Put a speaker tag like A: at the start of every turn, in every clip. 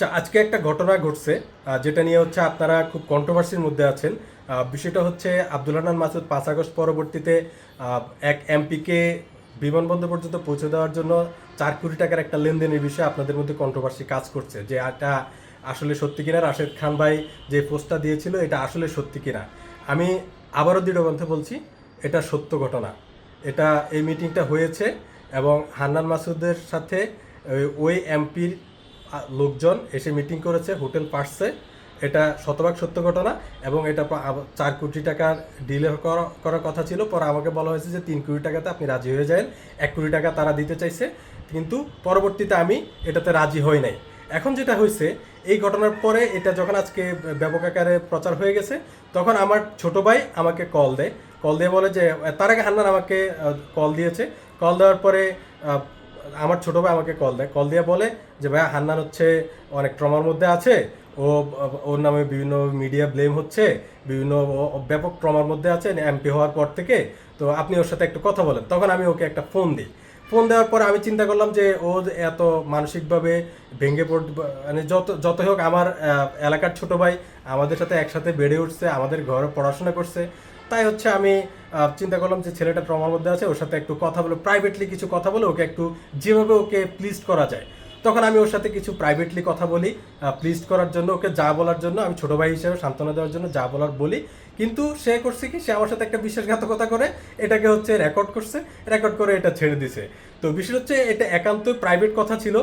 A: আচ্ছা, আজকে একটা ঘটনা ঘটছে যেটা নিয়ে হচ্ছে আপনারা খুব কন্ট্রোভার্সির মধ্যে আছেন। বিষয়টা হচ্ছে আব্দুল হান্নান মাসুদ 5 আগস্ট পরবর্তীতে এক এমপিকে বিমানবন্দর পর্যন্ত পৌঁছে দেওয়ার জন্য 4 কোটি টাকার একটা লেনদেনের বিষয়ে আপনাদের মধ্যে কন্ট্রোভার্সি কাজ করছে, যে এটা আসলে সত্যি কিনা, রাশেদ খান ভাই যে পোস্টটা দিয়েছিল এটা আসলে সত্যি কিনা। আমি আবারও দৃঢ়কণ্ঠে বলছি, এটা সত্য ঘটনা। এটা এই মিটিংটা হয়েছে এবং হান্নান মাসুদের সাথে ওই এমপির লোকজন এসে মিটিং করেছে হোটেল পার্সে। এটা শতভাগ সত্য ঘটনা এবং এটা 4 কোটি টাকার ডিলে করার কথা ছিল। পরে আমাকে বলা হয়েছে যে 3 কোটি টাকাতে আপনি রাজি হয়ে যান। 1 কোটি টাকা তারা দিতে চাইছে, কিন্তু পরবর্তীতে আমি এটাতে রাজি হই নাই। এখন যেটা হয়েছে, এই ঘটনার পরে এটা যখন আজকে ব্যাপক আকারে প্রচার হয়ে গেছে, তখন আমার ছোট ভাই আমাকে কল দিয়ে বলে যে তার আগে হান্নান আমাকে কল দিয়েছে। কল দেওয়ার পরে আমার ছোট ভাই আমাকে কল দিয়ে বলে যে ভাই, হান্নান হচ্ছে অনেক ট্রমার মধ্যে আছে, ও ওর নামে বিভিন্ন মিডিয়া ব্লেম হচ্ছে, বিভিন্ন ব্যাপক ট্রমার মধ্যে আছে এমপি হওয়ার পর থেকে। তো আপনি ওর সাথে একটু কথা বলেন। তখন আমি ওকে একটা ফোন দিই। ফোন দেওয়ার পর আমি চিন্তা করলাম যে ও এত মানসিকভাবে ভেঙে মানে যতই হোক আমার এলাকার ছোট ভাই, আমাদের সাথে একসাথে বেড়ে উঠছে, আমাদের ঘরে পড়াশোনা করছে। তাই হচ্ছে আমি চিন্তা করলাম যে ছেলেটা ট্রমার মধ্যে আছে, ওর সাথে একটু কথা বলে, প্রাইভেটলি কিছু কথা বলে ওকে একটু যেভাবে ওকে প্লিজ করা যায়। তখন আমি ওর সাথে কিছু প্রাইভেটলি কথা বলি, প্লিজ করার জন্য, ওকে যা বলার জন্য, আমি ছোট ভাই হিসেবে সান্ত্বনা দেওয়ার জন্য যা বলার বলি। কিন্তু সে করছে কি, সে আমার সাথে একটা বিশ্বাসঘাতকতা করে এটাকে হচ্ছে রেকর্ড করছে, রেকর্ড করে এটা ছেড়ে দিছে। তো বিষয় হচ্ছে এটা একান্ত প্রাইভেট কথা ছিল।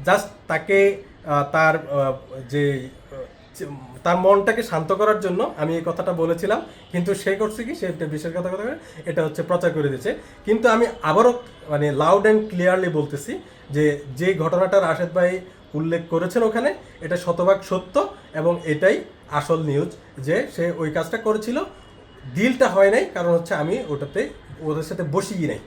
A: জাস্ট তাকে তার যে তার মনটাকে শান্ত করার জন্য আমি এই কথাটা বলেছিলাম। কিন্তু সে করছে কি, সে একটা বিশ্বাসঘাতকতা করে এটা হচ্ছে প্রচার করে দিয়েছে। কিন্তু আমি আবারও মানে লাউড অ্যান্ড ক্লিয়ারলি বলতেছি যে যে ঘটনাটা রাশেদ ভাই উল্লেখ করেছেন ওখানে, এটা শতভাগ সত্য এবং এটাই আসল নিউজ, যে সে ওই কাজটা করেছিল। ডিলটা হয় নাই কারণ হচ্ছে আমি ওটাতে ওদের সাথে বসিই নাই।